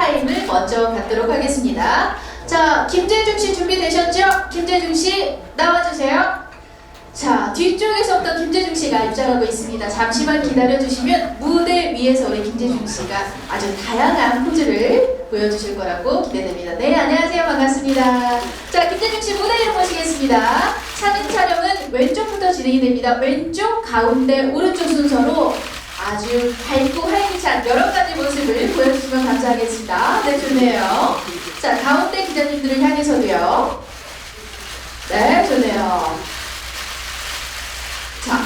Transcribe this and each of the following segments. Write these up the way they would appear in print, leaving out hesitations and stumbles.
타임을 먼저 갖도록 하겠습니다. 자, 김재중 씨 준비되셨죠? 김재중 씨 나와주세요. 자, 뒤쪽에서부터 김재중 씨가 입장하고 있습니다. 잠시만 기다려주시면 무대 위에서 우리 김재중 씨가 아주 다양한 포즈를 보여주실 거라고 기대됩니다. 네, 안녕하세요. 반갑습니다. 자, 김재중 씨 무대 위로 모시겠습니다. 사진 촬영은 왼쪽부터 진행이 됩니다. 왼쪽, 가운데, 오른쪽 순서로 아주 밝고 활기찬 여러 가지 모습을 보여주시면 감사하겠습니다. 네, 좋네요. 자, 가운데 기자님들을 향해서도요. 네, 좋네요. 자,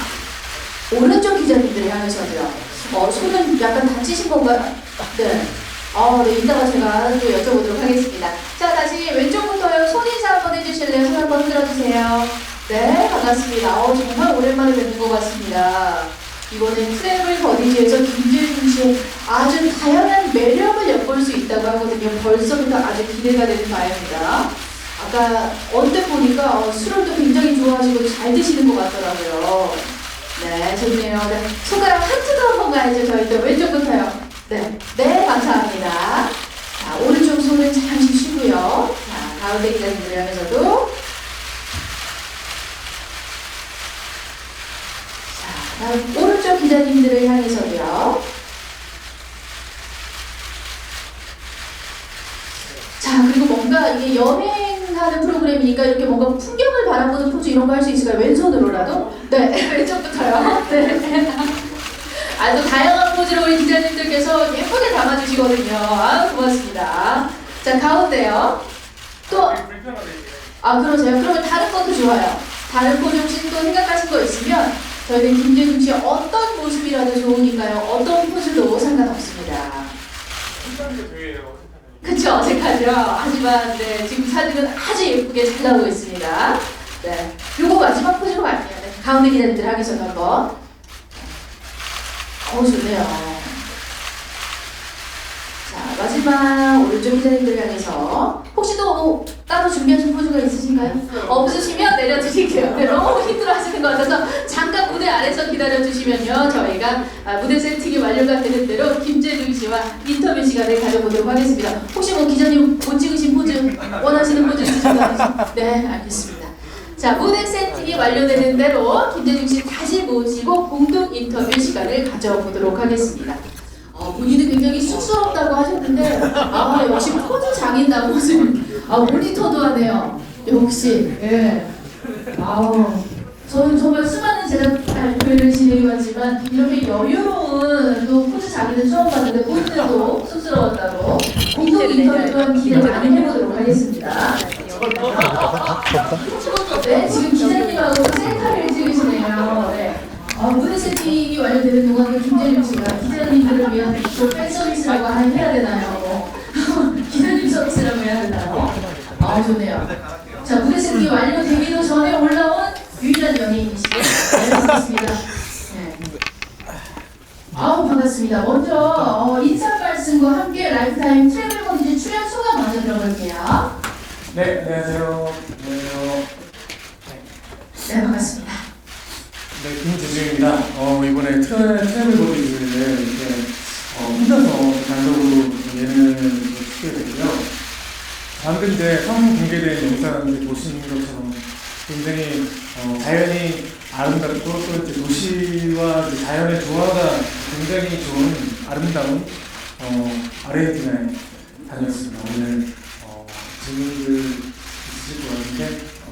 오른쪽 기자님들을 향해서도요. 손은 약간 다치신 건가요? 네. 네, 이따가 제가 또 여쭤보도록 하겠습니다. 자, 다시 왼쪽부터요. 손 인사 한번 해주실래요? 손 한번 흔들어주세요. 네, 반갑습니다. 정말 오랜만에 뵙는 것 같습니다. 이번엔 트래블 버디즈에서 김재중 씨의 아주 다양한 매력을 엿볼 수 있다고 하거든요. 벌써부터 아주 기대가 되는 바입니다. 아까 언뜻 보니까 술을 또 굉장히 좋아하시고 잘 드시는 것 같더라고요. 네, 좋네요. 네, 손가락 하트도 한번 가야죠. 저희 또 왼쪽부터요. 네, 네, 감사합니다. 자, 오른쪽 손을 잠시 쉬고요. 자, 가운데 기자님들 향해서도. 자, 다음 오른쪽 기자님들을 향해서도요. 자, 그리고 뭔가 이게 여행하는 프로그램이니까 이렇게 뭔가 풍경을 바라보는 포즈 이런 거 할 수 있을까요? 왼손으로라도? 네, 왼쪽부터요. 네. 아주 다양한 포즈로 우리 기자님들께서 예쁘게 담아주시거든요. 고맙습니다. 자, 가운데요. 또, 그러세요? 그러면 다른 것도 좋아요. 다른 포즈 혹시 또 생각하신 거 있으면 저희는 김재중 씨의 어떤 모습이라도 좋으니까요. 어떤 포즈도 상관없습니다. 그쵸, 어색하죠? 하지만 네, 지금 사진은 아주 예쁘게 잘 나오고 있습니다. 네, 요거 마지막 포즈로 갈게요. 네, 가운데 기자님들 향해서도 한번. 좋네요. 자, 마지막 오른쪽 기자님들 향해서 혹시 또 따로 준비하신 포즈가 있으신가요? 없으시면 내려주실게요. 네, 너무 힘들어하시는 것 같아서 잠깐 무대 아래서 기다려주시면요. 저희가 무대 세팅이 완료가 되는 대로 김재중 씨와 인터뷰 시간을 가져보도록 하겠습니다. 혹시 뭐 기자님 못 찍으신 포즈 원하시는 포즈 있으신가요? 네, 알겠습니다. 자, 무대 세팅이 완료되는 대로 김재중 씨 다시 모시고 공동 인터뷰 시간을 가져보도록 하겠습니다. 본인은 굉장히 쑥스럽다고 하셨는데 역시 포즈 장인다 모습. 모니터도 하네요. 역시. 예. 저는 정말 수많은 제작 발표를 진행해봤지만 이렇게 여유로운 또 포즈 장인은 처음 봤는데 본인들도 쑥스러웠다고. 공동 인터뷰 또한 기대 많이 해보도록 하겠습니다. 네, 지금 기자님하고 셀카를 찍으시네요. 네. 무대 세팅이 완료되는 동안 김재중 씨가 기자님들을 위한 또 팬 서비스라고 해야 되나요? 기자님 서비스라고 해야 되나요? 좋네요. 자, 무대 세팅이 완료되기도 전에 올라온 유일한 연예인이시죠? 네, 반갑습니다. 네. 반갑습니다. 먼저 인사 말씀과 함께 라이프타임 트래블 버디즈 출연 소감 먼저 들어볼게요. 네, 안녕하세요. 네, 반갑습니다. 네, 김재중입니다. 이번에 트래블 버디즈를 이렇게 혼자서 단독으로 예능을 찍게 됐고요. 방금 이제 처음 공개된 영상을 보시는 것처럼 굉장히 자연이 아름답고 또 이제 도시와 이제 자연의 조화가 굉장히 좋은 아름다운 아르헨티나에 다녔습니다. 오늘 질문들 있으실 것 같은데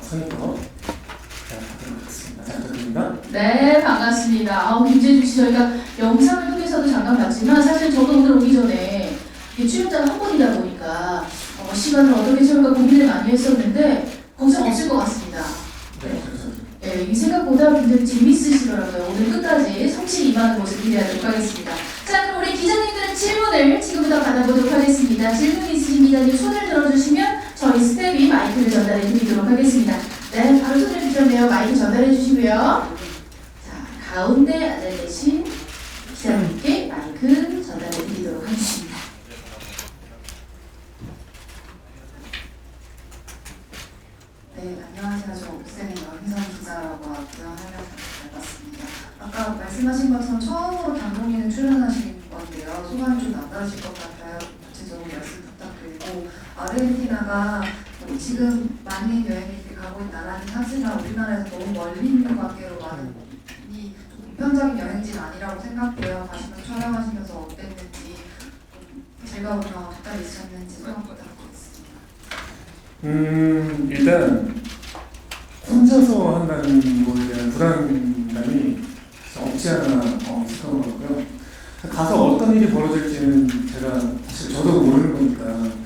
선입견 하도록 하겠습니다. 잘 부탁드립니다. 네, 반갑습니다. 김재중 씨 저희가 영상을 통해서도 잠깐 봤지만 사실 저도 오늘 오기 전에 출연자가 한 분이다 보니까 시간을 어떻게 채울까 고민을 많이 했었는데 걱정 없을 것 같습니다. 네, 이 생각보다 굉장히 재밌으시더라고요. 오늘 끝까지 성실히 임하는 모습 기대하도록 하겠습니다. 자, 그럼 우리 기자님들은 질문을 지금부터 받아보도록 하겠습니다. 질문 있으신 기자님 손을 들어주시면 저희 스텝이 마이크를 전달해 드리도록 하겠습니다. 네, 바로 손을 주셨네요. 마이크 전달해 주시고요. 자, 가운데 앉아 계신 기자님께 마이크 전달해 드리도록 하겠습니다. 네, 안녕하세요. 저 옥쌤의 연희선 기자라고 하고요. 잘 봤습니다. 아까 말씀하신 것처럼 처음으로 단독 예능 출연하신 건데요. 소감이 좀 남다르실 것 같아요. 구체적으로 말씀 아르헨티나가 뭐 지금 많은 여행객들이 가고 있는 나라긴 하지만 우리나라에서 너무 멀리 있는 관계로 많이 좀 보편적인 여행지는 아니라고 생각해요. 가시면서 촬영하시면서 어땠는지 즐거운 경험 어떤 있었는지 소감 부탁드리겠습니다. 일단 혼자서 한다는 거에 대한 불안감이 없지 않아 있었던 것 같고요. 가서 어떤 일이 벌어질지는 제가 사실 저도 모르는 거니까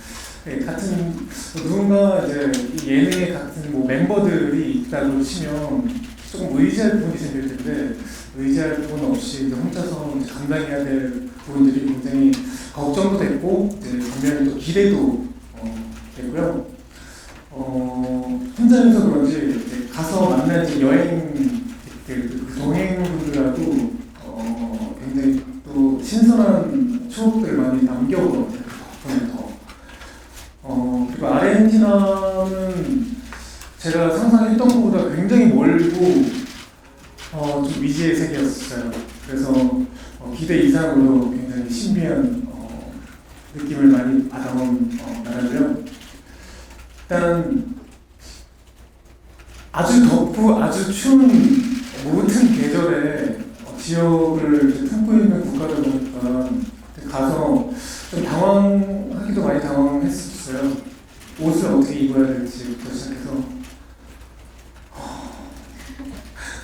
같은 누군가 이제 이 예능에 같은 뭐 멤버들이 있다고 치면 조금 의지할 부분이 생길 텐데 의지할 부분 없이 이제 혼자서 이제 감당해야 될 부분들이 굉장히 걱정도 됐고 이제 분명히 또 기대도 됐고요. 혼자여서 그런지 이제 가서 만난 이제 여행 그 동행분들하고 굉장히 또 신선한 추억들을 많이 남겨보거든요. 그리고 아르헨티나는 제가 상상했던 것보다 굉장히 멀고 좀 미지의 세계였어요. 그래서 기대 이상으로 굉장히 신비한 느낌을 많이 받아온 나라고요. 일단 아주 덥고 아주 추운 모든 계절에 지역을 이제 품고 있는 국가다 보니까 가서 좀 당황하기도 많이 당황했었어요. 옷을 어떻게 입어야 될지부터 시작해서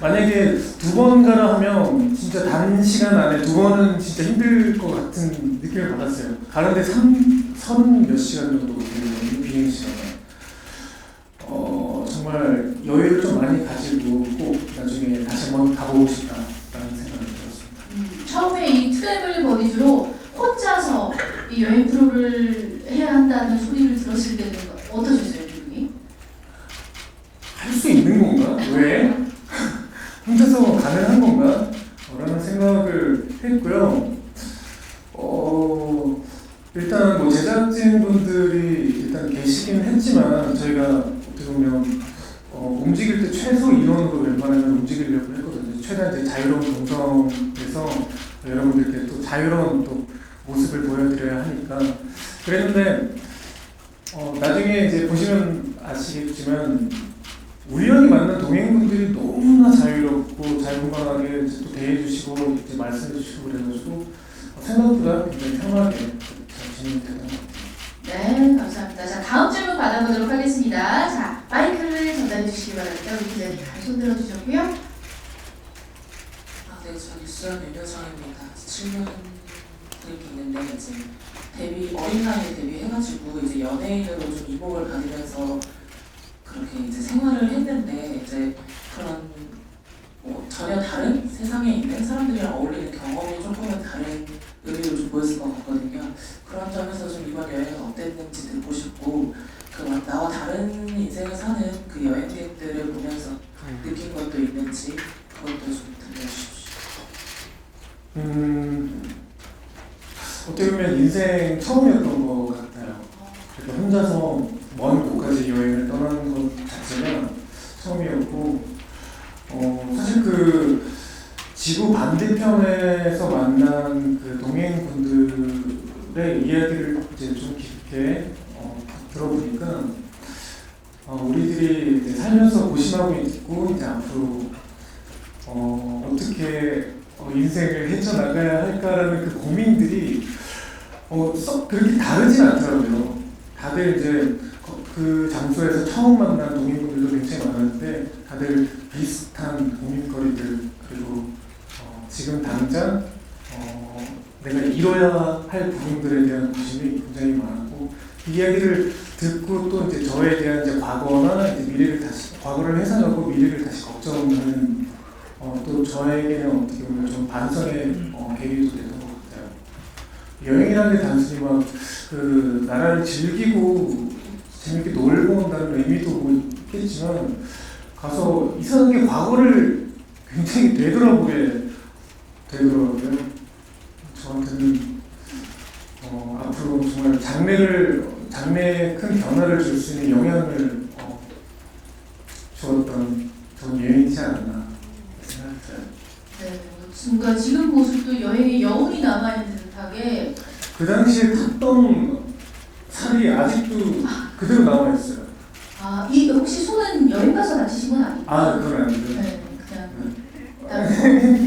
만약에 2번 가라 하면 진짜 단시간 안에 2번은 진짜 힘들 것 같은 느낌을 받았어요. 가는데 30 몇 시간 정도 걸리는 비행 시간에 정말 여유를 좀 많이 가지고 꼭 나중에 다시 한번 가보고 싶다라는 생각이 들었습니다. 처음에 이 트래블 버디즈로 혼자서 이 여행 프로를 해야 한다는 소리를 들었을 때는 어떠셨어요, 기분이? 할 수 있는 건가? 왜? 혼자서 가능한 건가? 라는 생각을 했고요. 일단 뭐 제작진분들이 일단 계시긴 했지만 저희가 어떻게 보면 움직일 때 최소 인원으로 웬만하면 움직이려고 했거든요. 최대한 이제 자유로운 동성에서 여러분들께 또 자유로운 또 모습을 보여드려야 하니까 그랬는데 나중에 이제 보시면 아시겠지만 우연히 만난 동행분들이 너무나 자유롭고 자유분방하게 이제 또 대해주시고 이제 말씀해주시고 그래가지고 생각보다 굉장히 편하게 잘 진행되는 것 같아요. 네, 감사합니다. 자, 다음 질문 받아보도록 하겠습니다. 자, 마이크를 전달해 주시기 바랍니다. 우리 기자님 손 들어주셨고요. 네, 저 뉴스원 윤여정입니다. 7년 이렇게 있는데 이제 어린 나이에 데뷔해가지고 이제 연예인으로 좀 이목을 받으면서 그렇게 이제 생활을 했는데 이제 그런 뭐 전혀 다른 세상에 있는 사람들이랑 어울리는 경험이 조금은 다른 의미로 좀 보였을 것 같거든요. 그런 점에서 좀 이번 여행은 어땠는지 듣고 싶고 나와 다른 인생을 사는 그 여행객들을 보면서 느낀 것도 있는지 그것도 좀 들려주십시오. 어떻게 보면 인생 처음이었던 것 같아요. 이렇게 혼자서 먼 곳까지 여행을 떠나는 것 자체가 처음이었고 사실 그 지구 반대편에서 만난 그 동행분들의 이야기를 이제 좀 깊게 들어보니까 우리들이 이제 살면서 고심하고 있고 이제 앞으로 어떻게 인생을 헤쳐나가야 할까라는 그 고민들이 썩 그렇게 다르진 않더라고요. 다들 이제 그 장소에서 처음 만난 동행분들도 굉장히 많았는데 다들 비슷한 고민거리들 그리고 지금 당장 내가 이뤄야 할 부분들에 대한 고심이 굉장히 많았고 그 이야기를 듣고 또 이제 저에 대한 이제 과거나 이제 미래를 다시 과거를 회상하고 미래를 다시 걱정하는 또 저에게는 어떻게 보면 좀 반성의 계기도 됐던 것 같아요. 여행이라는 게 단순히 막 그 나라를 즐기고 재밌게 놀고 온다는 의미도 뭐 있겠지만 가서 이상하게 과거를 굉장히 되돌아보게 되더라고요. 저한테는 앞으로 정말 장래에 큰 변화를 줄 수 있는 영향을 주었던 그런 여행이지 않았나 생각해요. 네, 뭔가 지금 모습도 여행의 여운이 남아있는 듯하게 그 당시에 탔던 살이 아직도 그대로 남아 있어요. 아, 이 혹시 손은 여행 가서 다치신 건 아니고? 아, 그건 아닌데. 네, 그냥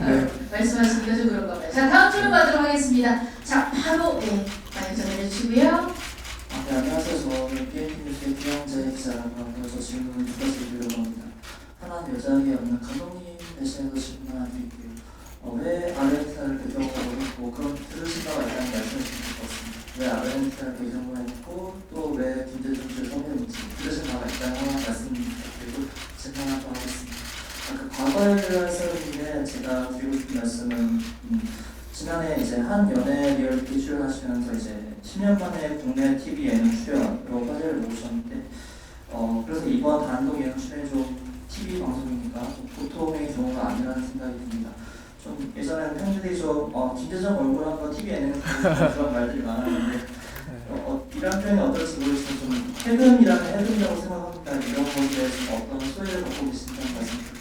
네. 말씀하시기가 좀 그런가 봐요. 자, 다음 질문 받도록 하겠습니다. 자, 바로 많이 전해해 주시고요. 네, 안녕하세요. 저는 BNK 뉴스의 김영재 기자라고 하고요. 저 질문 두 가지 드리려고 합니다. 하나는 여자에게 없는 감독님 대신해서 질문 하나 드릴게요. 왜 아르헨티나를 배경으로 했고 그런 들으신 바가 있다는 말씀을 드릴 것 같습니다. 왜 아르헨티나를 배경으로 했고 또 왜 김대중 씨를 섭외했는지 들으신 바가 있다는 하나 말씀드리고 질문하도록 하겠습니다. 그 과거에 대한 설인데 제가 드리고 싶은 말씀은 지난해 이제 한 연예 리얼리티 출연하시면서 이제 10년 만에 국내 TV 예능 출연으로 화제를 모으셨는데 그래서 이번 단독 예능 출연이 좀 TV 방송이니까 보통의 경우가 아니라는 생각이 듭니다. 좀 예전에는 팬들이 좀 김대중 얼굴 한번 TV 예능에서 그런 말들이 많았는데 이런 표현이 어떨지 모르겠지만 좀 해금이라는 해금이라고 생각합니다. 이런 것에 대해서 어떤 소외를 갖고 계신다는 말씀 드립니다.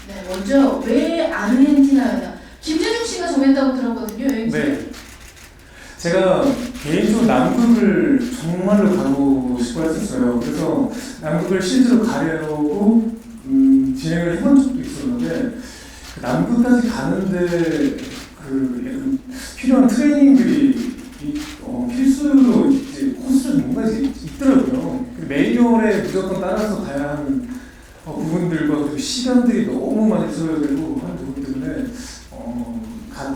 네, 먼저 왜 아르헨티나였나? 김재중 씨가 정했다고 들었거든요. 여행지. 네. 제가 개인적으로 남극을 정말로 가고 싶어 했었어요. 그래서 남극을 실제로 가려고 진행을 해본 적도 있었는데 그 남극까지 가는데 그 필요한 트레이닝들이 필수로 이제 코스를 뭔가 있더라고요. 그 매뉴얼에 무조건 따라서 가야 하는 부분들과 그리고 시간들이 너무 많이 소요되고 하는 부분 때문에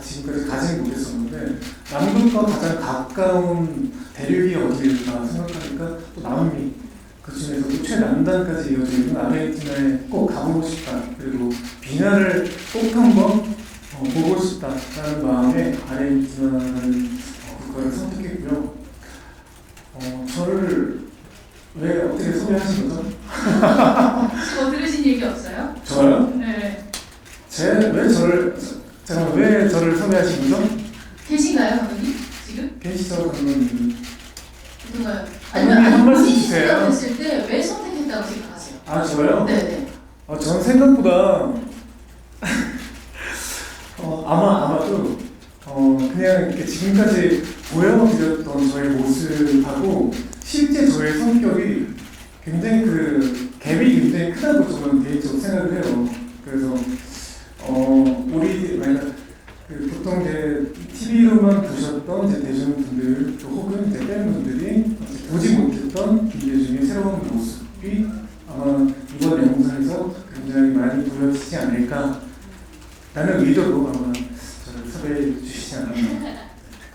지금까지 가지는 못했었는데 남극과 가장 가까운 대륙이 어디일까 생각하니까 또 남미 그 중에서도 최남단까지 이어져 있는 아르헨티나에 꼭 가보고 싶다. 그리고 비나를 꼭 한번 보고 싶다라는 마음에 아르헨티나라는 국가를 선택했고요. 저를 왜 어떻게 섭외하신 거죠? 뭐 들으신 얘기 없어요? 저요? 네. 왜 저를 섭외하신 거죠? 계신가요, 감독님? 지금? 계시죠, 감독님. 누가요? 감독님 한 말씀 본인이 주세요. 생각했을 때 왜 선택했다고 생각하세요? 아, 저요? 네네. 전 생각보다 아마도 그냥 이렇게 지금까지 보여드렸던 저의 모습하고 실제 저의 성격이 굉장히 그 갭이 굉장히 크다고 저는 개인적으로 생각을 해요. 그래서 우리 보통 이제 TV로만 보셨던 이제 대중분들 또 혹은 이제 팬분들이 보지 못했던 김대중의 새로운 모습이 아마 이번 영상에서 굉장히 많이 보여지지 않을까 라는 의도로 아마 저를 섭외해 주시지 않았나.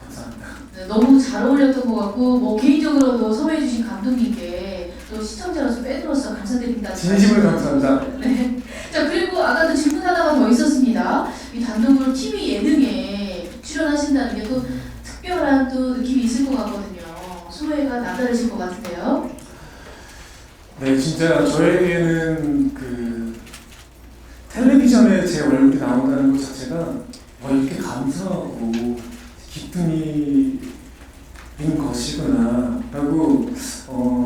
감사합니다. 네, 너무 잘 어울렸던 것 같고 뭐 개인적으로도 섭외해 주신 감독님께 또 시청자로서 팬으로서 감사드립니다. 진심으로 감사합니다. 네. 자, 그리고 아까도 질문 하나가 더 있었습니다. 이 단독으로 TV 예능에 출연하신다는 게 또 특별한 또 느낌이 있을 것 같거든요. 소외가 남다르실 것 같은데요. 네, 진짜 저에게는 그 텔레비전에 제 얼굴이 나온다는 것 자체가 이렇게 감사하고 기쁜 일인 것이구나 라고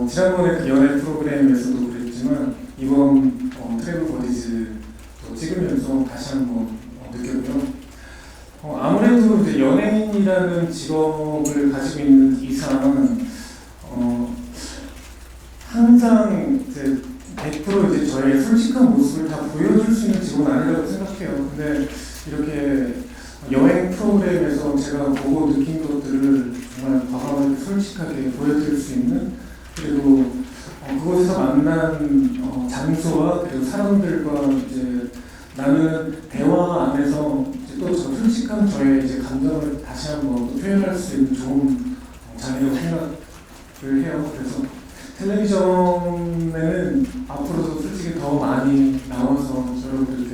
지난번에 그 연애 프로그램에서도 그랬지만 이번 트래블 버디즈 찍으면서 다시 한번 느꼈고요. 아무래도 이제 연예인이라는 직업을 가지고 있는 이상 항상 이제 100% 이제 저의 솔직한 모습을 다 보여줄 수 있는 직업은 아니라고 생각해요. 근데 이렇게 여행 프로그램에서 제가 보고 느낀 것들을 정말 과감하게 솔직하게 보여드릴 수 있는 그리고 그곳에서 만난 장소와 그리고 사람들과 이제 나는 대화 안에서 이제 또 저 솔직한 저의 이제 감정을 다시 한번 또 표현할 수 있는 좋은 자리라고 생각을 해요. 그래서 텔레비전에는 앞으로도 솔직히 더 많이 나와서 여러분들께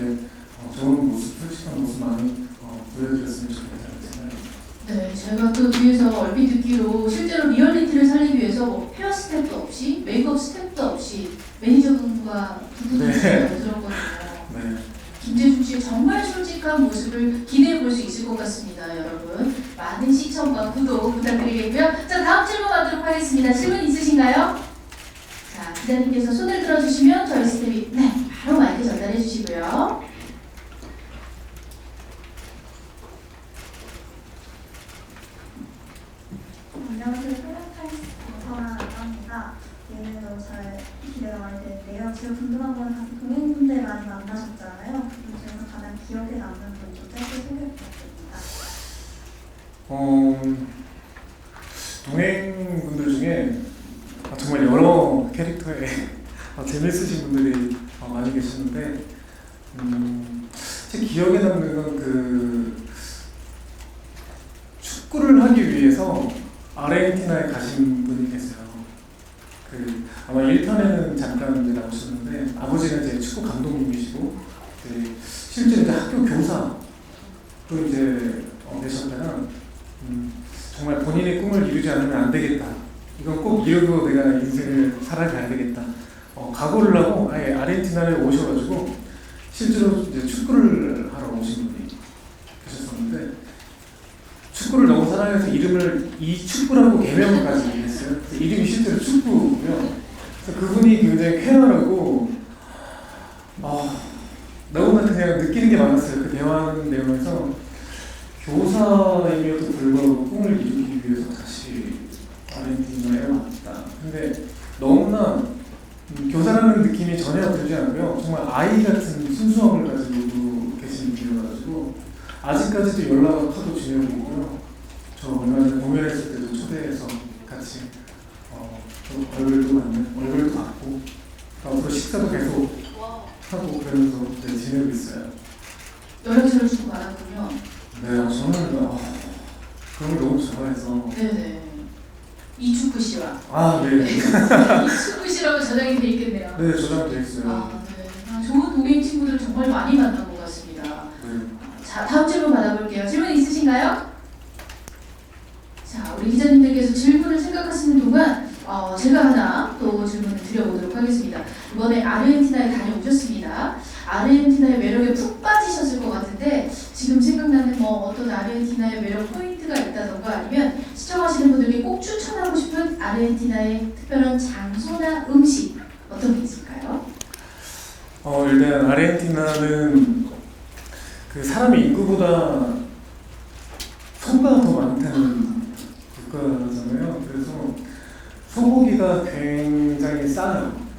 좋은 모습, 솔직한 모습 많이 보여드렸으면 좋겠다는 생각입니다. 네, 제가 그 뒤에서 얼핏 듣기로 실제로 리얼리티를 살리기 위해서 뭐 헤어 스텝도 없이 메이크업 스텝도 없이 매니저분과 부부분을 들었거든요. 네. 김재중 씨의 정말 솔직한 모습을 기대해 볼 수 있을 것 같습니다, 여러분. 많은 시청과 구독 부탁드리겠고요. 자, 다음 질문 받도록 하겠습니다. 질문 있으신가요? 자, 기자님께서 손을 들어주시면 저희 스텝이 바로 마이크 전달해 주시고요. 안녕하세요. 제일 궁금한 건 다 동행분들 많이 만나셨잖아요. 그 중에서 가장 기억에 남는 분 좀 짧게 소개 부탁드립니다. 동행분들 중에 정말 여러 캐릭터의 재밌으신 분들이 많이 계시는데 제 기억에 남는 건 그 축구를 하기 위해서 아르헨티나에 가신 분이 계세요. 그 아마 1편에는 잠깐 이제 나오셨는데 아버지가 이제 축구 감독님이시고 이제 실제 이제 학교 교사도 이제 되셨다가 정말 본인의 꿈을 이루지 않으면 안 되겠다. 이건 꼭 이루고 내가 인생을 살아가야 되겠다. 각오를 하고 아예 아르헨티나에 오셔가지고 실제로 이제 축구를 하러 오신 분이 계셨었는데 축구를 너무 사랑해서 이름을 이축구라고 개명까지 했어요. 이름이 실제로 축구고요. 그래서 그분이 굉장히 쾌활하고 너무나 그냥 느끼는 게 많았어요. 그 대화하는 내용에서 교사임에도 불구하고 꿈을 이루기 위해서 다시 아르헨티나에 왔다. 근데 너무나 교사라는 느낌이 전혀 들지 않고요. 정말 아이 같은 순수함을 가지고 계신 분이어가지고 아직까지도 연락하고 지내고 있고요. 저 얼마 전에 공연했을 때도 초대해서 같이 얼굴도 받고 앞으로 식사도 계속 하고 그러면서 지내고 있어요. 연락처를 주고 받았군요. 네, 저는 그런 걸 너무 좋아해서. 네네. 이축구 씨와. 네. 이축구 씨라고 저장이 돼 있겠네요. 네, 저장돼 있어요. 네. 좋은 동행 친구들 정말 많이 만난 것 같습니다. 네. 자, 다음 질문 받아볼게요. 질문 있으신가요? 자, 우리 기자님들께서 질문을 생각하시는 동안 제가 하나 또 질문을 드려보도록 하겠습니다. 이번에 아르헨티나에 다녀오셨습니다. 아르헨티나의 매력에 푹 빠지셨을 것 같은데 지금 생각나는 어떤 아르헨티나의 매력 포인트가 있다던가 아니면 시청하시는 분들께 꼭 추천하고 싶은 아르헨티나의 특별한 장소나 음식 어떤 게 있을까요? 일단 아르헨티나는 그 사람의 인구보다 소가 더 많다는 국가잖아요. 그래서 소고기가 굉장히 싸요.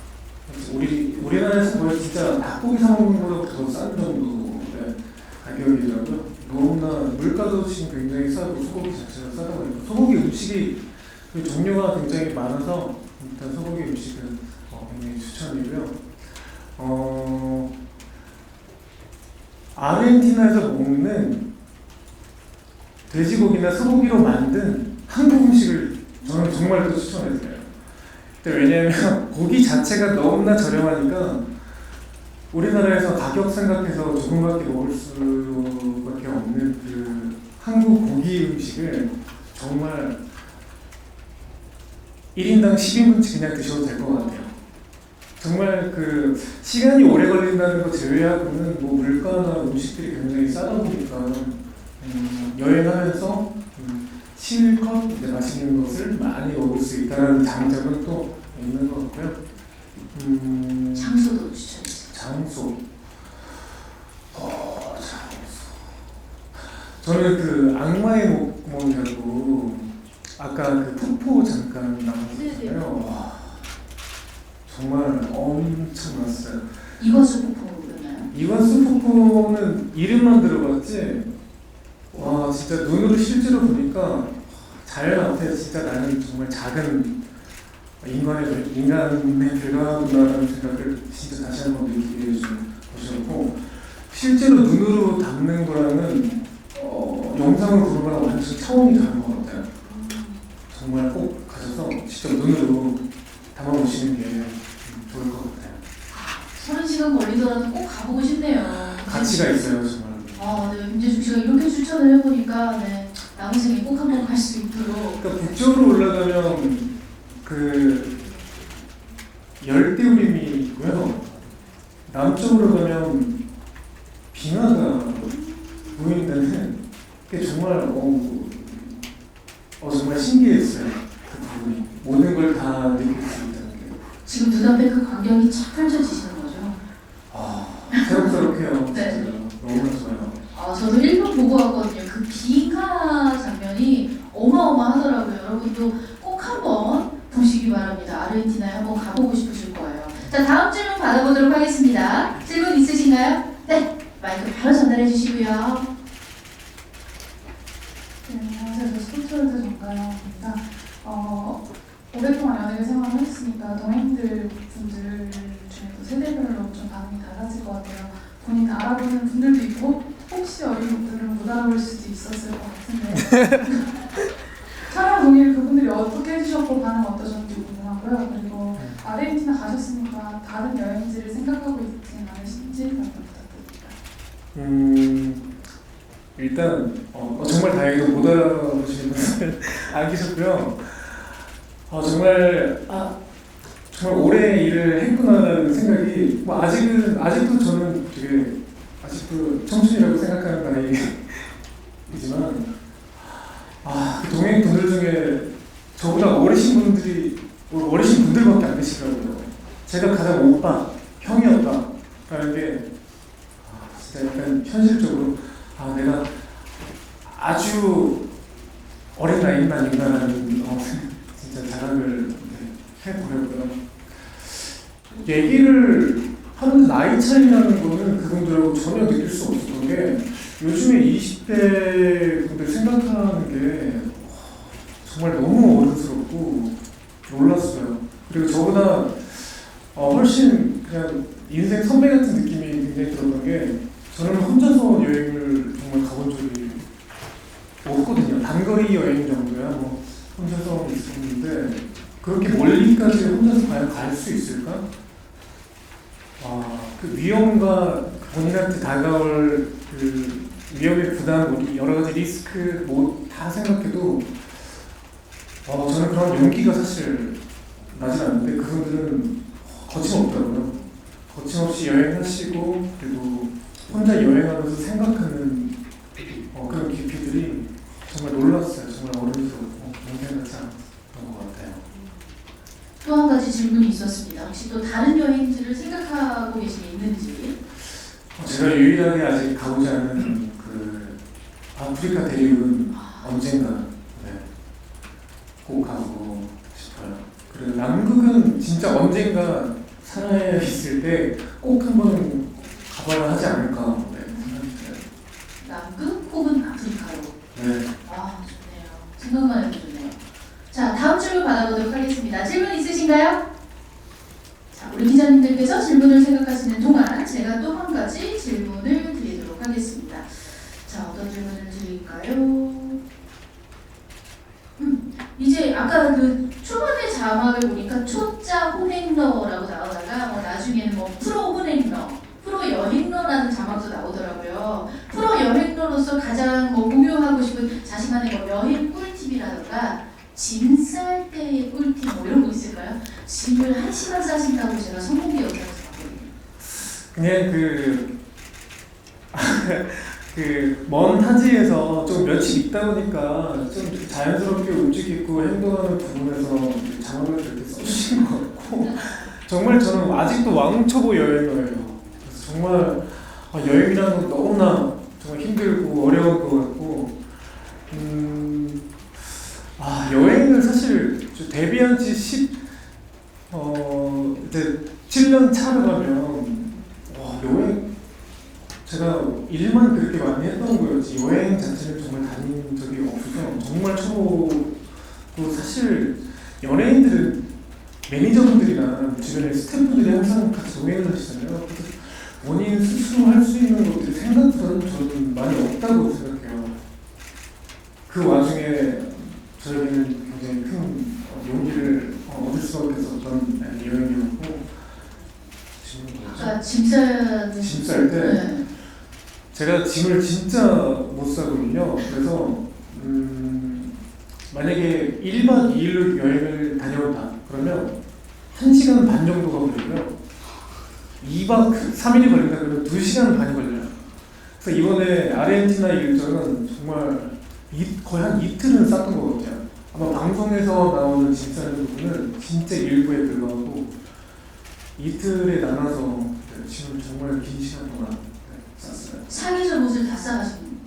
우리나라에서 거의 진짜 닭고기 사 먹는 것보다 더 싼 정도의 가격이더라고요. 너무나 물가도 지금 굉장히 싸고 소고기 자체가 싸다 보니까 소고기 음식이 그 종류가 굉장히 많아서 일단 소고기 음식은 굉장히 추천이고요. 아르헨티나에서 먹는 돼지고기나 소고기로 만든 한국 음식을 저는 정말 또 추천해드려요. 왜냐하면 고기 자체가 너무나 저렴하니까 우리나라에서 가격 생각해서 조금밖에 먹을 수밖에 없는 그 한국 고기 음식을 정말 1인당 10인분치 그냥 드셔도 될 것 같아요. 정말 그 시간이 오래 걸린다는 거 제외하고는 물가나 음식들이 굉장히 싸다 보니까 여행하면서 실컷 이제 맛있는 것을 많이 먹을 수 있다는 장점은 또 있는 것 같고요. 장소도 추천해주세요. 장소. 저는 그 악마의 목몸이라고 아까 그 폭포 잠깐 나왔잖아요. 정말 엄청났어요. 이것을 폭포였나요? 이관수 폭포는 이름만 들어봤지 와 진짜 눈으로 실제로 보니까 자연 앞에 진짜 나는 정말 작은 인간에 불과하구나라는 생각을 진짜 다시 한번 느끼게 해준 것이었고 실제로 눈으로 담는 거랑은 영상으로 보는 거랑 완전 차원이 다른 것 같아요. 정말 꼭 가셔서 직접 눈으로 담아보시는 게 좋을 것 같아요. 30시간 걸리더라도 꼭 가보고 싶네요. 가치가 있어요 정말. 네, 김재중 씨가 이렇게 추천을 해보니까 남은 생에 꼭 한번 갈 수 있도록. 그러니까 북쪽으로 올라가면 그 열대우림이 있고요. 남쪽으로 가면 빙하가 보인다는 게 정말 정말 신기했어요. 그 부분이 모든 걸 다 느낄 수 있다는 게. 지금 눈앞에 그 광경이 착 펼쳐지시는 거죠? 새록새록해요. 네. 너무 좋아요. 저도 일본 보고 왔거든요. 그 빙하 장면이 어마어마하더라고요. 여러분도 꼭 한번 보시기 바랍니다. 아르헨티나에 한번 가보고 싶으실 거예요. 자, 다음 질문 받아보겠습니다. 콘솔트 정가영입니다. 오랫동안 연예계 생활을 했으니까 동행들 분들 중에도 세대별로 좀 반응이 달라질 것 같아요. 본인 알아보는 분들도 있고 혹시 어린 분들은 못 알아볼 수도 있었을 것 같은데 촬영 동의를 그분들이 어떻게 해주셨고 반응 어떠셨는지 궁금하고요. 그리고 아르헨티나 가셨으니까 다른 여행지를 생각하고 있진 않으신지 부탁드립니다. 일단 정말 다행히도 못 알아보시는 분들 안 계셨고요. 정말 오래 일을 했구나라는 생각이 아직도 저는 되게 아직도 청춘이라고 생각하는 나이이지만 그 동행 분들 중에 저보다 어리신 분들밖에 안 계시더라고요. 제가 가장 오빠, 형이었다라는 게 진짜 약간 현실적으로 내가 아주 어린 나이만 인간하는 진짜 자랑을 해보려고요. 얘기를 하는 나이 차이라는 거는 그분들하고 전혀 느낄 수 없었던 게 요즘에 20대 분들 생각하는 게 정말 너무 어른스럽고 놀랐어요. 그리고 저보다 훨씬 그냥 인생 선배 같은 느낌이 굉장히 들었던 게 저는 혼자서 여행을 정말 가본 적이 없거든요. 단거리 여행 정도야 뭐 혼자서 있었는데 그렇게 멀리까지 혼자서 과연 갈 수 있을까? 그 위험과 본인한테 다가올 그 위험의 부담, 여러 가지 리스크 뭐 다 생각해도 저는 그런 용기가 사실 나진 않는데 그분들은 거침없더라고요. 거침없이 여행하시고 그리고 혼자 여행하면서 생각하는 그런 깊이들이 정말 놀랐어요. 정말 어른스럽고 생각하지 않았던 것 같아요. 또 한 가지 질문이 있었습니다. 혹시 또 다른 여행지를 생각하고 계신 게 있는지? 제가 유일하게 아직 가보지 않은 그 아프리카 대륙은 언젠가 꼭 가보고 싶어요. 그리고 남극은 진짜 언젠가 살아 있을 때 꼭 한번 가봐야 하지 않을까 생각해요. 남극 혹은 아프리카로. 네. 좋네요. 생각만 해도 좋네요. 자, 다음 질문 받아보도록 하겠습니다. 질문 있으신가요? 자, 우리 기자님들께서 질문을 생각하시는 동안 제가 또 한 가지 질문을 드리도록 하겠습니다. 자, 어떤 질문을 드릴까요? 이제 아까 그 초반에 자막을 보니까 초짜 호행러라고 나오다가 나중에는 뭐 프로 호행러, 프로 여행러라는 자막도 나오더라고요. 프로 여행러로서 가장 공유하고 싶은 자신만의 여행 꿀팁이라던가 짐 쌀 때의 꿀팁 뭐 이런 거 있을까요? 짐을 1시간 싸신다고 제가 성공기 영상에서 봤거든요. 그냥 먼 타지에서 좀 며칠 있다 보니까 좀 자연스럽게 움직이고 행동하는 부분에서 자막을 그렇게 써주신 것 같고 정말 저는 아직도 왕초보 여행어예요. 그래서 정말 여행이라는 건 너무나 정말 힘들고 어려운 것 같고 여행을 사실 데뷔한 지 이제 7년 차로 가면 여행 제가 일만 그렇게 많이 했던 거였지 여행 자체는 정말 다닌 적이 없어서 정말 초보고 사실 연예인들은 매니저분들이나 주변에 스태프분들이 항상 같이 동행을 하시잖아요. 그래서 본인 스스로 할 수 있는 것들이 생각보다는 저는 많이 없다고 생각해요. 그 와중에 저에게는 굉장히 큰 용기를 얻을 수밖에 없었던 여행이었고 아까 짐 쌀 때 제가 짐을 진짜 못 싸거든요. 그래서 만약에 1박 2일로 여행을 다녀온다 그러면 1시간 반 정도가 걸리고요. 2박 3일이 걸린다 그러면 2시간 반이 걸려요. 그래서 이번에 아르헨티나 일정은 정말 거의 한 이틀은 쌌던 것 같아요. 아마 방송에서 나오는 짐 싸는 부분은 진짜 일부에 들어가고 이틀에 나눠서 짐을 정말 긴 시간 동안 쌌어요. 사계절 옷을 다 싸가시는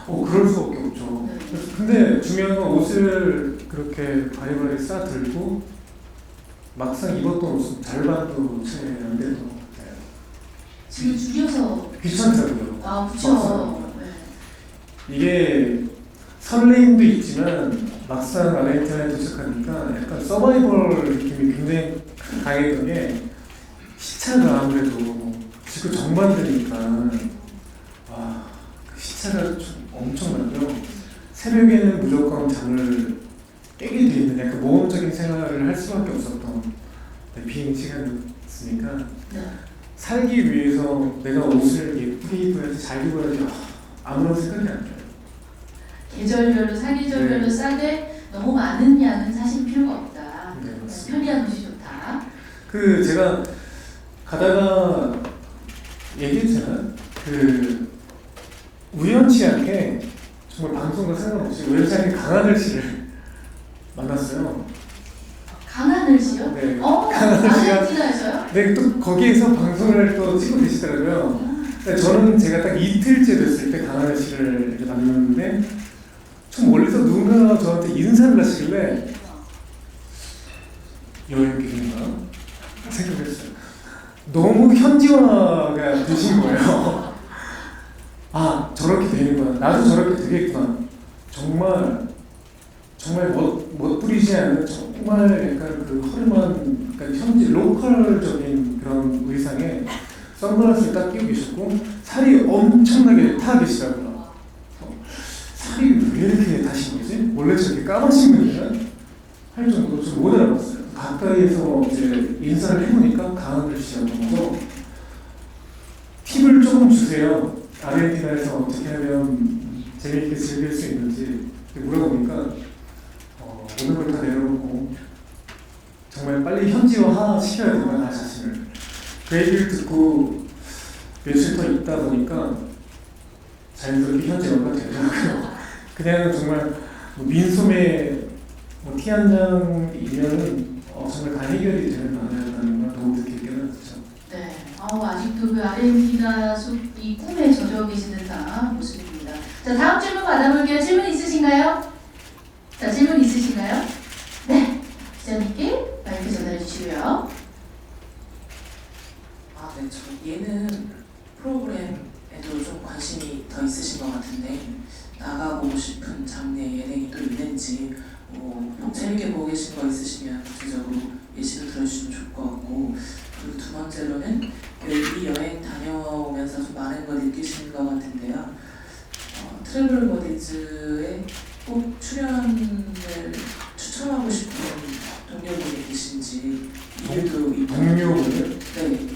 그럴 수밖에 없죠. 근데 중요한 건 옷을 그렇게 바리바리 싸 들고 막상 입었던 옷은 절반도 채 안 되는 것 같아요. 지금 줄여서 귀찮더라고요. 그쵸. 이게 설레임도 있지만 막상 아르헨티나에 도착하니까 약간 서바이벌 느낌이 굉장히 강했던 게 시차가 아무래도 지구 정반대니까 그 시차가 좀 엄청나고요. 새벽에는 무조건 잠을 깨게 돼 있는 약간 모험적인 생활을 할 수밖에 없었던 비행 시간이었으니까 네. 살기 위해서 내가 옷을 예쁘게 입어야지 잘 입어야지 아무런 생각이 안 나요. 계절별로 사계절별로 네. 싸되 너무 많은 양은 사실 필요가 없다. 네, 맞습니다. 편리한 옷이 좋다. 그 제가 가다가 얘기했잖아요. 그 우연치 않게 정말 방송과 상관없이 우연치 않게 강하늘 씨를 만났어요. 강하늘 씨요? 네. 강하늘 씨가 아르헨티나에서요? 네, 또 거기에서 방송을 또 찍고 계시더라고요. 근데 저는 제가 딱 이틀째 됐을 때 강하늘 씨를 이렇게 만났는데 좀 멀리서 누군가 저한테 인사를 하시길래 여행객인가 생각했어요. 너무 현지화가 되신 거예요. 아, 저렇게 되는구나. 나도 저렇게 되겠구나. 정말 멋부리지 않은 정말 약간 그 허름한 약간 현지 로컬적인 그런 의상에 선글라스를 딱 끼고 계셨고 살이 엄청나게 타 계시더라고요. 살이 왜 이렇게 타신 거지? 원래 저렇게 까마신 분이야? 할 정도로 좀 못 알아봤어요. 가까이에서 이제 인사를 해보니까 강하늘 씨였고 팁을 조금 주세요. 아르헨티나에서 어떻게 하면 재미있게 즐길 수 있는지 물어보니까 모든 걸 다 내려놓고 정말 빨리 현지화 시켜야 된다 나 자신을. 그 얘기를 듣고 며칠 더 있다 보니까 자연스럽게 현지화가 되더라고요. 그냥 정말 민소매 티 한 장이면은 정말 다 해결이 되는 단어였다는 걸 너무 느끼게 되었죠. 네. 아직도 그 아르헨티나 숲이 꿈에 젖어 계시는 듯한 모습입니다. 자, 다음 질문 받아볼게요. 질문 있으신가요? 자, 질문 있으신가요? 네. 기자님께 마이크 전달해 주시고요. 네, 저 예능 프로그램에도 좀 관심이 더 있으신 것 같은데 나가고 싶은 장르 예능이 또 있는지 재밌게 보고 계신 거 있으시면 구체적으로 예시도 들어주시면 좋을 것 같고, 그리고 두 번째로는 이 여행 다녀오면서 좀 많은 걸 느끼시는 것 같은데요. 트래블 버디즈에 꼭 출연을 추천하고 싶은 동료분이 계신지 이유도 있고. 동료분을? 네.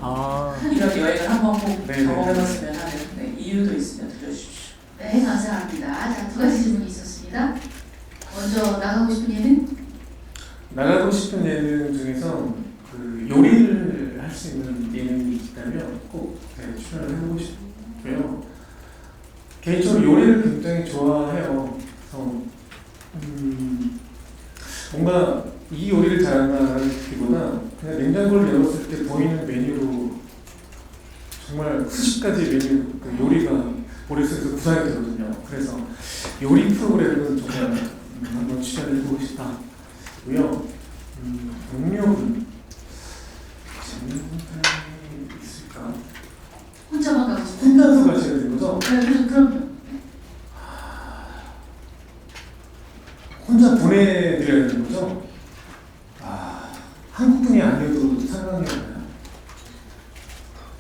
아. 이런 여행을 한번 꼭 네네. 경험해봤으면 하는 이유도 있으면 들려주십시오. 네, 감사합니다. 자, 두 가지 질문이 있었습니다. 먼저 나가고 싶은 예능? 나가고 싶은 예능 중에서 그 요리를 할 수 있는 예능이 있다면 꼭 출연을 해보고 싶고요. 개인적으로 요리를 굉장히 좋아해요. 그래서 뭔가 이 요리를 잘한다기보다 그냥 냉장고를 열었을 때 보이는 메뉴로 정말 수십 가지 메뉴 그 요리가 머릿속에서 구상이 되거든요. 그래서 요리 프로그램은 정말 한번 출연해보고 싶다고요. 동료분 재밌는 사람이 있을까? 혼자만 가고 싶은? 혼자서 가셔야 되는 거죠? 네, 그럼요. 혼자 보내드려야 되는 거죠? 한국분이 아니어도 상관이 없나요?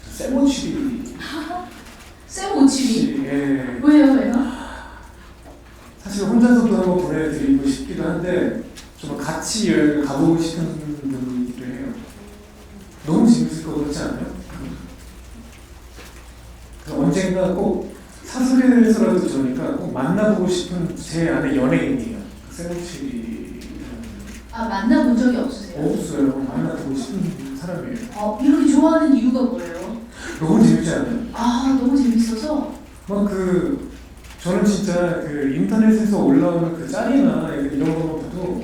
세모치리. 세모치리? 예. 왜요? 사실 혼자서도 한번 보내드리고 싶기도 한데 좀 같이 여행을 가보고 싶은 분이기도 해요. 너무 재밌을 것 같지 않아요? 언젠가 꼭 사설에서라도 저니까 꼭 만나보고 싶은 제 안에 연예인이에요. 세모치리. 만나본 적이 없으세요? 없어요. 만나보고 싶은 사람이에요. 이렇게 좋아하는 이유가 뭐예요? 너무 재밌지 않아요? 너무 재밌어서? 저는 진짜 그 인터넷에서 올라오는 그 짤이나 이런 거 봐도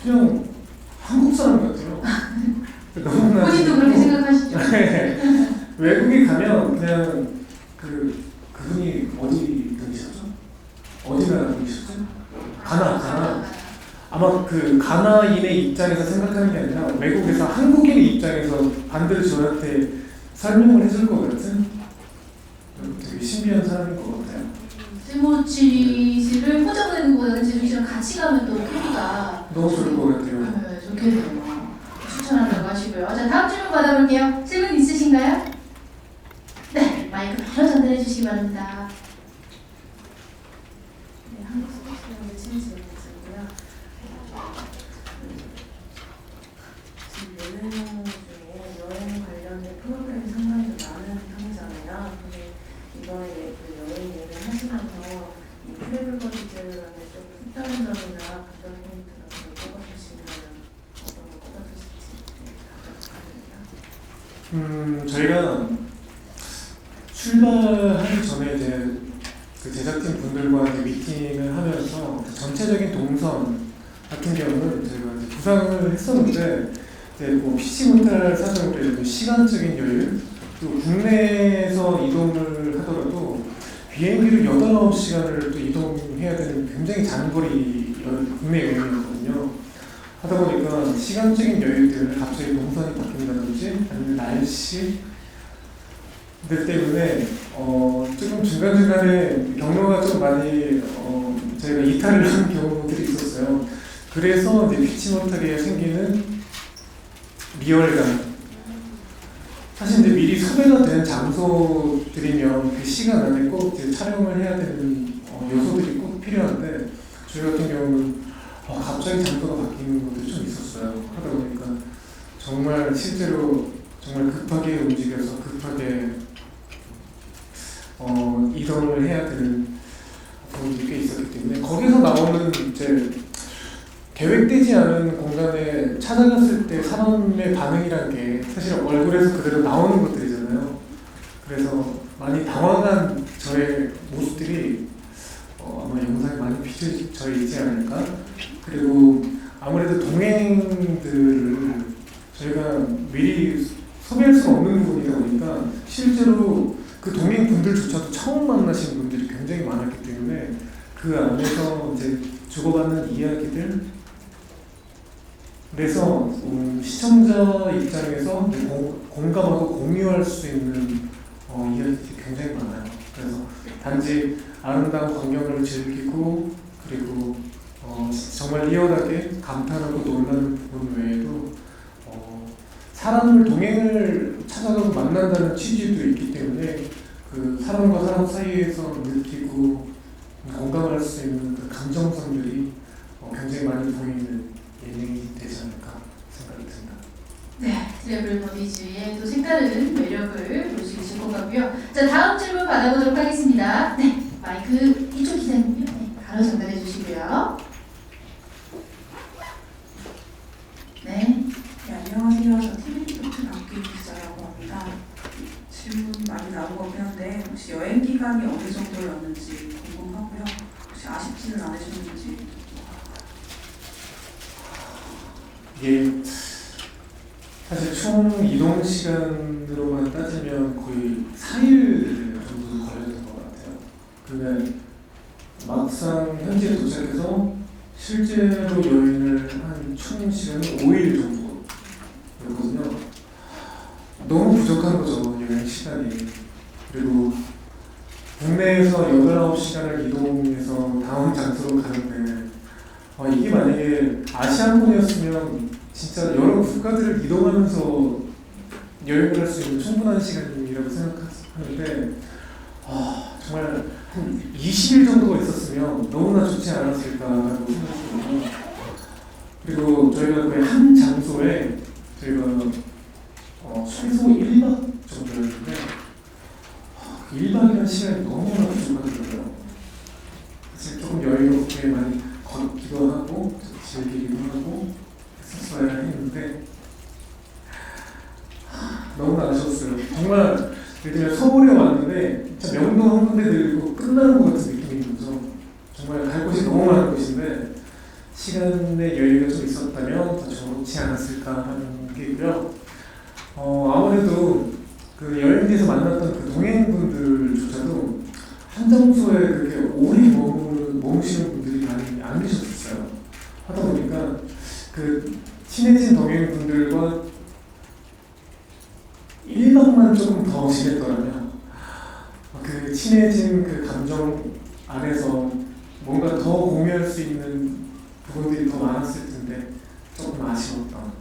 그냥 한국 사람 같아요. 너무나 본인도 그렇게 생각하시죠? 네. 외국에 가면 그냥 그분이 어디 분이셨죠? 어디 나라 분이셨죠? 가나. 아마 그 가나인의 입장에서 생각하는 게 아니라 외국에서 한국인의 입장에서 반대로 저한테 설명을 해줄 것 같은 되게 신비한 사람인 것 것 같아요. 스모치 씨를 혼자 보내는 것보다는 재중 씨랑 같이 가면 또 크기가 너무 좋을 것 같아요. 네, 좋겠네요. 추천한다고 하시고요. 자, 다음 질문 받아볼게요. 질문 있으신가요? 네, 마이크 바로 전달해 주시기 바랍니다. 네, 한국 스포츠랑 외치는 질문이 있었고요. 지금 예능 중에 여행 관련된 프로그램이 상당히 좀 많은 편이잖아요. 근데 이번에 그 여행 예능 하시면서 이 트래블 버디즈라는 좀 색다른 점이나 감정 포인트 같은 걸 꼽아주시면 어떤 걸 꼽아주실지 저희가 출발하기 전에 이제 그 제작진 분들과 이제 미팅을 하면서 그 전체적인 동선 같은 경우는 저희가 이제 구상을 했었는데 이제 뭐 피치 못할 사정으로 이제 시간적인 여유 또 국내에서 이동을 하더라도 비행기를 8-9시간을 또 이동해야 되는 굉장히 장거리 국내 여행이었거든요. 하다 보니까 시간적인 여유들 갑자기 동선이 바뀐다든지 아니면 날씨 들 때문에 조금 중간중간에 경로가 좀 많이 저희가 이탈을 한 경우들이 있었어요. 그래서 이제 피치 못하게 생기는 리얼감. 사실 이제 미리 섭외가 된 장소들이면 그 시간 안에 꼭 이제 촬영을 해야 되는 요소들이 꼭 필요한데 저희 같은 경우는 갑자기 장소가 바뀌는 것들이 좀 있었어요. 하다 보니까 정말 실제로 정말 급하게 움직여서 급하게 이동을 해야 되는 부분이 꽤 있었기 때문에 거기서 나오는 이제 계획되지 않은 공간에 찾아갔을 때 사람의 반응이라는 게 사실 얼굴에서 그대로 나오는 것들이잖아요. 그래서 많이 당황한 저의 모습들이 아마 영상에 많이 비춰져 있지 않을까. 그리고 아무래도 동행들을 저희가 미리 소개할 수 없는 부분이다 보니까 실제로 그 동행분들조차도 처음 만나신 분들이 굉장히 많았기 때문에 그 안에서 이제 주고받는 이야기들 그래서 시청자 입장에서 공감하고 공유할 수 있는 이야기들이 굉장히 많아요. 그래서 단지 아름다운 광경을 즐기고 그리고 정말 리얼하게 감탄하고 놀라는 부분 외에도 사람을 동행을 찾아가서 만난다는 취지도 있기 때문에 그 사람과 사람 사이에서 느끼고 공감할 수 있는 그 감정선들이 굉장히 많이 보이는 예능이 되지 않을까 생각이 듭니다. 네, 트래블 버디즈의 또 색다른 매력을 볼 수 있을 것 같고요. 자, 다음 질문 받아보도록 하겠습니다. 네, 마이크 이쪽 기자님요. 네, 바로 전달해 주시고요. 네. 네, 안녕하세요. 저 TV토크 박규 기자라고 합니다. 질문 많이 나온 것 같긴 한데 혹시 여행 기간이 어느 정도였는지 궁금하고요. 혹시 아쉽지는 않으셨는지. 이게 사실 총 이동 시간으로만 따지면 거의 4일 정도 걸렸던 것 같아요. 근데 막상 현지에 도착해서 실제로 여행을 한 총 시간이 5일 정도였거든요. 너무 부족한 거죠, 여행 시간이. 그리고 국내에서 8-9시간을 이동해서 다음 장소로 가는데 이게 만약에 아시아권이었으면 진짜 여러 국가들을 이동하면서 여행을 할 수 있는 충분한 시간이라고 생각하는데 정말 한 20일 정도가 있었으면 너무나 좋지 않았을까라고 생각했거든요. 그리고 저희가 거의 한 장소에 저희가 최소 1박 정도였는데 1박이라는 시간이 너무나 부족하더라고요. 사실 조금 여유롭게 많이 걷기도 하고 즐기기도 하고 했었어야 했는데 너무나 아쉬웠어요. 정말 예를 들면 서울에 왔는데 진짜 명동 한 군데 들리고 끝나는 것 같은 느낌인 거죠. 정말 갈 곳이 너무 많은 곳인데 시간의 여유가 좀 있었다면 더 좋지 않았을까 하는 게 있고요. 아무래도 그 여행지에서 만났던 그 동행분들조차도 한 장소에 그렇게 오래 머무시는 분들이 많이 안 계셨었어요. 하다 보니까 그 친해진 동행분들과 1박만 조금 더 지냈더라면 그 친해진 그 감정 안에서 뭔가 더 공유할 수 있는 부분들이 더 많았을 텐데 조금 아쉬웠던.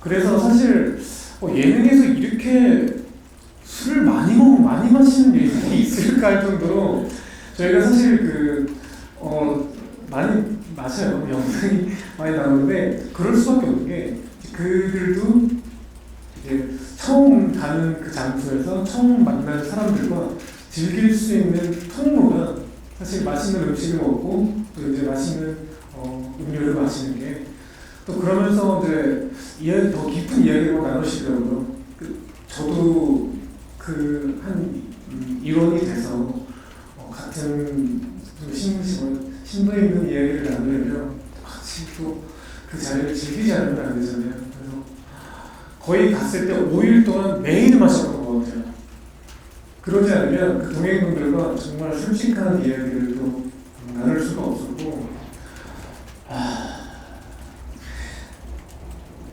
그래서 사실 예능에서 이렇게 술을 많이 먹고 많이 마시는 예능이 있을까 할 정도로 저희가 사실 많이 마셔요. 영상이 많이 나오는데 그럴 수밖에 없는 게 그들도 이제 처음 가는 그 장소에서 처음 만나는 사람들과 즐길 수 있는 통로가 사실 맛있는 음식을 먹고 또 이제 맛있는 음료를 마시는 게 또 그러면서 이제 이야기 더 깊은 이야기를 나누시더라고요. 저도 한 일원이 돼서 같은 심도 있는 이야기를 나누려면 같이 또 그 자리를 즐기지 않으면 안 되잖아요. 그래서 거의 갔을 때 5일 동안 매일 마셨던 것 같아요. 그러지 않으면 그 동행분들과 정말 솔직한 이야기를 또 나눌 수가 없었고,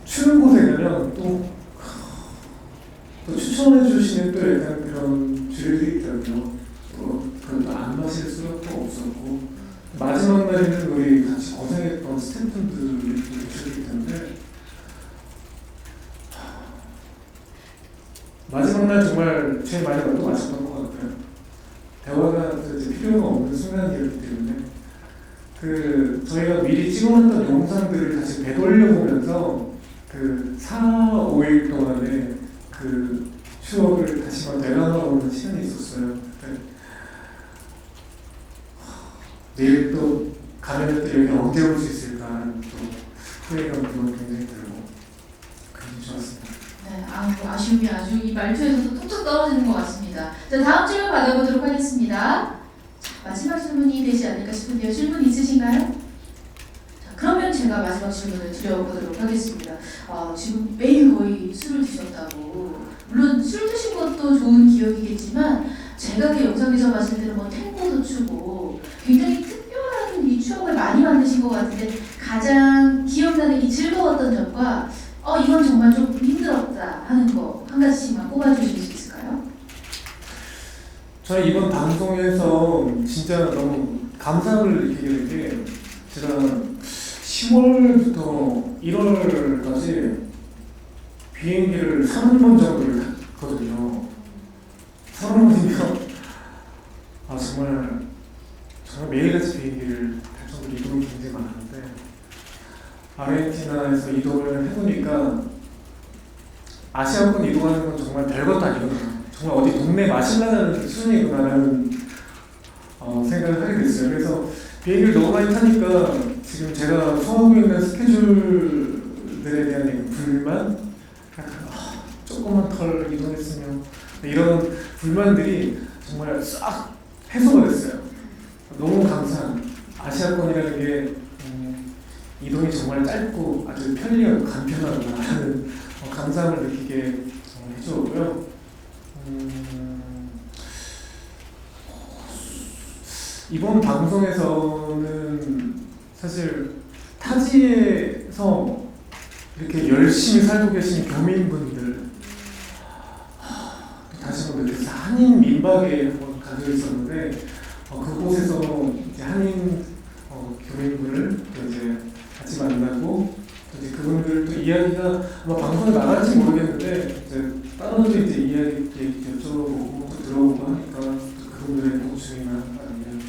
추운 곳에 가면 또 추천해 주시는 또 약간 그런 주류들이 있더라고요. 그것도 안 마실 수밖에 없었고, 마지막 날에는 우리 같이 고생했던 스태프분들이 계셨기 때문에 마지막 날 정말 제일 많이 마셨던 것 같아요. 대화가 이제 필요가 없는 순간이었기 때문에 저희가 미리 찍어놨던 영상들을 다시 되돌려보면서 4, 5일 동안의 추억을 다시 되돌아보는 시간이 있었어요. 내일 또 가면 또 여기 언제 올 수 있을까 또 후회감도 굉장히 들고 굉장히 좋았습니다. 네, 아쉬움이 아주 이 말투에서도 뚝뚝 떨어지는 것 같습니다. 자, 다음 질문 받아보도록 하겠습니다. 자, 마지막 질문이 되지 않을까 싶은데요. 질문 있으신가요? 자, 그러면 제가 마지막 질문을 드려보도록 하겠습니다. 지금 매일 거의 술을 드셨다고. 물론 술 드신 것도 좋은 기억이겠지만 제가 그 영상에서 봤을 때는 탱고도 추고 굉장히 특별한 이 추억을 많이 만드신 것 같은데 가장 기억나는 이 즐거웠던 점과 이건 정말 좀 힘들었다 하는 거 한 가지씩만 꼽아주실 수 있을까요? 저는 이번 방송에서 진짜 너무 감사함을 느끼게 된 게 제가 10월부터 1월까지 비행기를 30번 정도를 탔거든요. 30번이면 정말 매일같이 비행기를 탈 정도로 이동이 굉장히 많았는데 아르헨티나에서 이동을 해보니까 아시아권 이동하는 건 정말 별것도 아니구나. 정말 어디 동네 마실라는 수준이구나라는 생각을 하게 됐어요. 그래서 비행기를 너무 많이 타니까 지금 제가 소화하고 있는 스케줄들에 대한 불만, 약간 조금만 덜 이동했으면 이런 불만들이 정말 싹 해소가 됐어요. 너무 감사한 아시아권이라는 게 이동이 정말 짧고 아주 편리하고 간편하구나라는 감사함을 느끼게 해주었고요. 이번 방송에서는 사실 타지에서 이렇게 열심히 살고 계신 교민분들 다시 한번 느껴서 한인 민박에 한번 가지고 있었는데 그곳에서 이제 한인 교민분을 또 이제 같이 만나고 이제 그분들도 이야기가 아마 방송에 나갈지 모르겠는데 이제 따로도 이제 이야기 여쭤보고 또 들어보고 하니까 그분들의 고충이나 아니면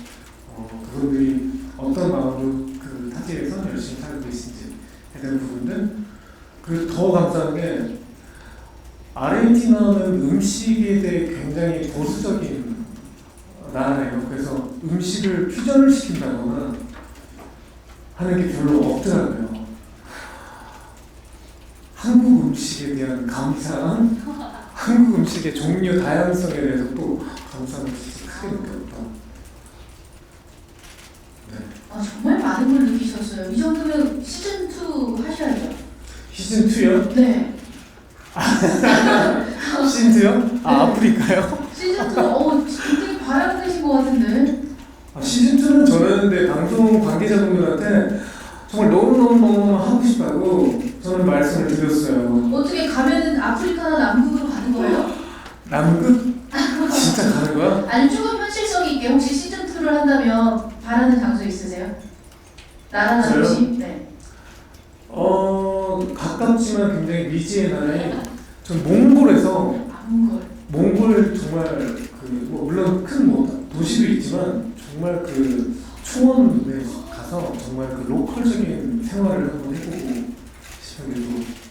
그분들이 어떤 마음으로 그 타지에서 열심히 살고 계신지에 대한 부분들, 그리고 더 감사한 게 아르헨티나는 음식에 대해 굉장히 보수적인 나라예요. 그래서 음식을 퓨전을 시킨다거나 하는 게 별로 없더라고요. 한국 음식에 대한 감사함, 한국 음식의 종류 다양성에 대해서 또 감사함을 진짜 크게 느꼈다. 네. 정말 많은 걸 느끼셨어요. 이 정도면 시즌2 하셔야죠. 시즌2요? 네. 시즌2요? 아프리카요? 시즌2, 굉장히 바람되신 것 같은데. 시즌2는 저는 근데 방송 관계자분들한테 정말 너무너무 하고 싶다고 저는 말씀을 드렸어요. 어떻게 가면은 아프리카나 남극으로 가는 거예요? 남극? 진짜 가는 거야? 아니, 조금 현실성이 이게 혹시 시즌2를 한다면 바라는 장소 있으세요? 나라나 저요? 도시? 네. 가깝지만 굉장히 미지의 나라에 전 몽골에서 몽골 정말 뭐 물론 큰 뭐 도시도 있지만 정말 초원에 가서 정말 로컬적인 생활을 한번 해보고 싶은 게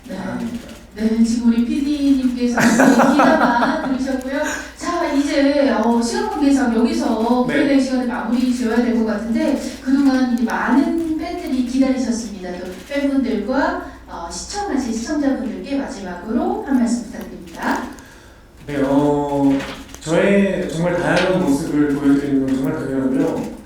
또 바람입니다. 네, 지금 우리 PD님께서 기다만 들으셨고요. 자, 이제 시간 관계상 여기서 네. Q&A 시간을 마무리 지어야 될 것 같은데 그동안 이제 많은 팬들이 기다리셨습니다. 또 팬분들과 시청하신 시청자분들께 마지막으로 한 말씀 부탁드립니다. 네, 저의 정말 다양한 모습을 보여드리는 건 정말 당연하고요.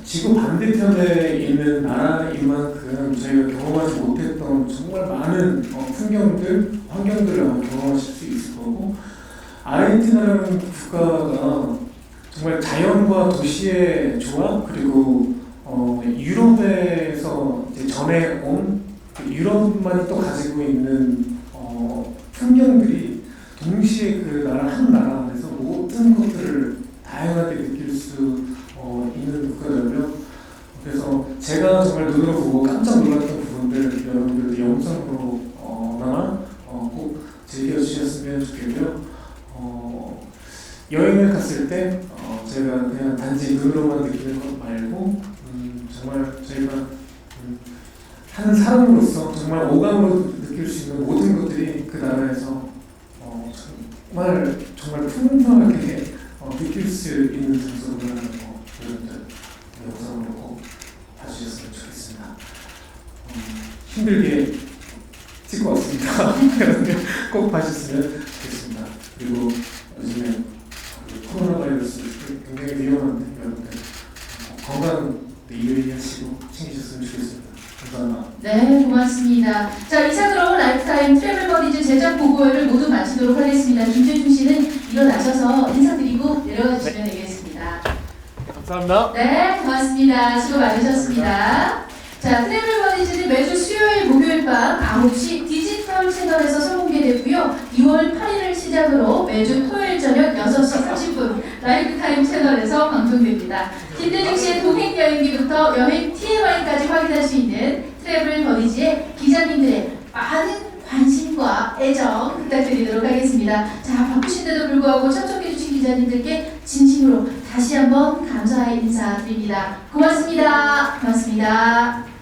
지구 반대편에 있는 나라인 만큼 저희가 경험하지 못했던 정말 많은 풍경들, 환경들을 아마 경험하실 수 있을 거고 아르헨티나라는 국가가 정말 자연과 도시의 조합 그리고 유럽에서 이제 전해 온 유럽만이 또 가지고 있는 풍경들이 동시에 그 나라 한 나라 안에서 모든 것들을 다양하게 느낄 수 있는 국가더라고요. 그래서 제가 정말 눈으로 보고 깜짝 놀랐던 부분들 여러분들도 영상으로 꼭 즐겨주셨으면 좋겠고요. 여행을 갔을 때 제가 그냥 단지 눈으로만 느끼는 것 말고 정말 저희가 한 사람으로서 정말 오감으로 느낄 수 있는 모든 것들이 그 나라에서 정말 풍성하게 느낄 수 있는 장소라는 거 여러분들 영상으로 꼭 봐주셨으면 좋겠습니다. 힘들게 찍고 왔습니다. 여러분들 꼭 봐주셨으면 좋겠습니다. 그리고 요즘에 코로나 바이러스 굉장히 위험한데 여러분들 건강 유의하시고 챙기셨으면 좋겠습니다. 감사합니다. 네, 고맙습니다. 자, 이상으로 라이프타임 트래블 버디즈 제작 보고회를 모두 마치도록 하겠습니다. 김재중 씨는 일어나셔서 인사드리고 내려가 주시면 되겠습니다. 감사합니다. 네, 고맙습니다. 수고 많으셨습니다. 자, 트래블 버디즈는 매주 수요일, 목요일 밤 9시 디지털 채널에서 선공개되고요. 2월 8일을 시작으로 매주 토요일 저녁 6시 30분 라이프타임 채널에서 방송됩니다. 김대중 씨의 동행 여행기부터 여행 TMI까지 확인할 수 있는 트래블 버디즈의 기자님들의 많은 관심과 애정 부탁드리도록 하겠습니다. 자, 바쁘신데도 불구하고 참석해주신 기자님들께 진심으로 다시 한번 감사의 인사드립니다. 고맙습니다. 고맙습니다.